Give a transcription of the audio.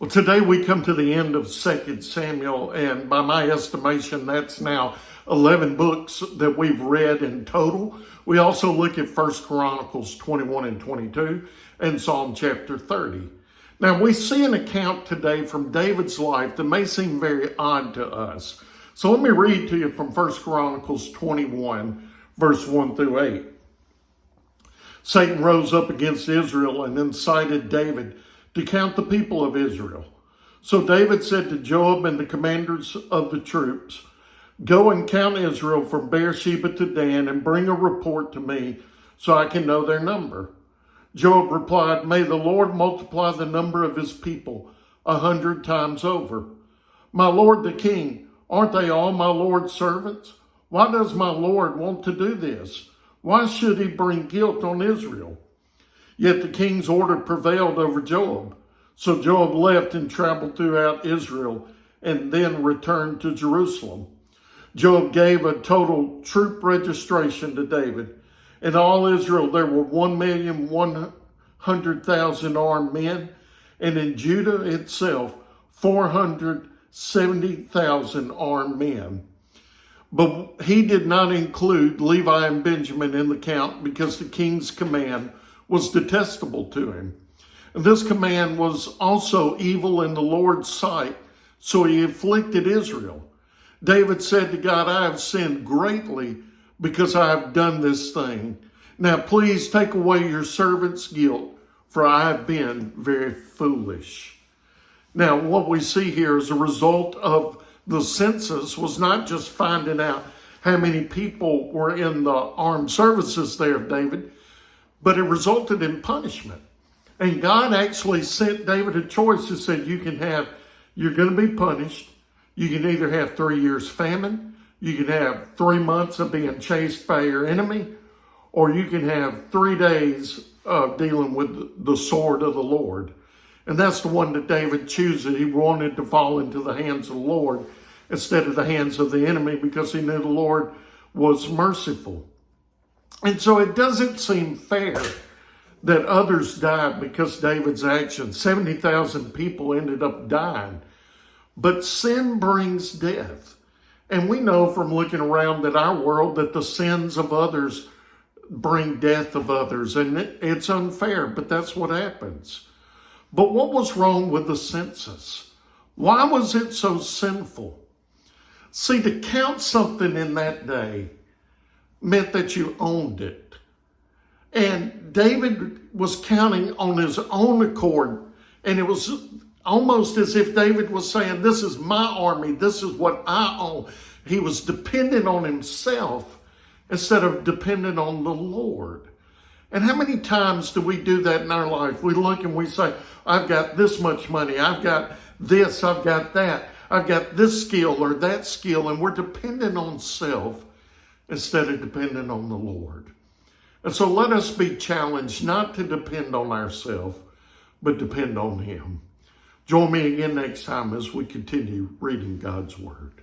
Well, today we come to the end of 2 Samuel, and by my estimation, that's now 11 books that we've read in total. We also look at 1 Chronicles 21 and 22 and Psalm chapter 30. Now, we see an account today from David's life that may seem very odd to us. So let me read to you from 1 Chronicles 21, verse 1 through 8. Satan rose up against Israel and incited David to count the people of Israel. So David said to Joab and the commanders of the troops, "Go and count Israel from Beersheba to Dan and bring a report to me so I can know their number." Joab replied, "May the Lord multiply the number of his people 100 times over. My lord the king, aren't they all my lord's servants? Why does my lord want to do this? Why should he bring guilt on Israel?" Yet the king's order prevailed over Joab. So Joab left and traveled throughout Israel and then returned to Jerusalem. Joab gave a total troop registration to David. In all Israel there were 1,100,000 armed men, and in Judah itself 470,000 armed men. But he did not include Levi and Benjamin in the count because the king's command was detestable to him. And this command was also evil in the Lord's sight, so he afflicted Israel. David said to God, "I have sinned greatly because I have done this thing. Now please take away your servant's guilt, for I have been very foolish." Now what we see here as a result of the census was not just finding out how many people were in the armed services there of David, but it resulted in punishment. And God actually sent David a choice and said, you're going to be punished. You can either have 3 years famine, you can have 3 months of being chased by your enemy, or you can have 3 days of dealing with the sword of the Lord. And that's the one that David chooses. He wanted to fall into the hands of the Lord instead of the hands of the enemy because he knew the Lord was merciful. And so it doesn't seem fair that others died because David's actions. 70,000 people ended up dying. But sin brings death. And we know from looking around at our world that the sins of others bring death of others. And it's unfair, but that's what happens. But what was wrong with the census? Why was it so sinful? See, to count something in that day meant that you owned it. And David was counting on his own accord. And it was almost as if David was saying, "This is my army. This is what I own." He was dependent on himself instead of dependent on the Lord. And how many times do we do that in our life? We look and we say, "I've got this much money. I've got this. I've got that. I've got this skill or that skill." And we're dependent on self instead of dependent on the Lord. And so let us be challenged not to depend on ourselves, but depend on him. Join me again next time as we continue reading God's Word.